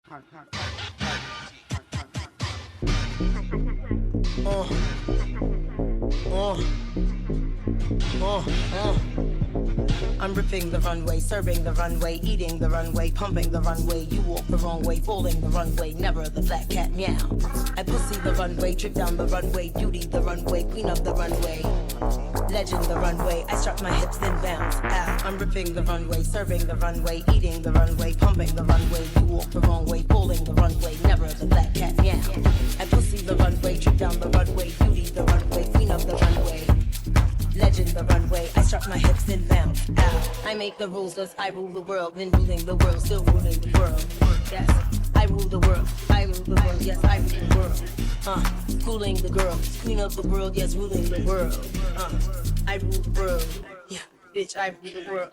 I'm ripping the runway, serving the runway, eating the runway, pumping the runway. You walk the wrong way, falling the runway, never the black cat meow. I pussy the runway, trip down the runway, beauty the runway, queen of the runway. Legend the runway, I strut my hips then bounce out. I'm ripping the runway, serving the runway, eating the runway, pumping the runway. You walk the wrong way, falling the runway, never the black cat meow. I pussy the runway, trip down the runway, beauty the runway, queen of the runway. Legend the runway, I strut my hips and bounce out. I make the rules cause I rule the world, been ruling the world, still ruling the world. Yes, I rule the world, I rule the world, yes, I rule the world. Fooling the girls, queen of the world, yes, ruling the world. I rule the world, yeah, bitch, I rule the world.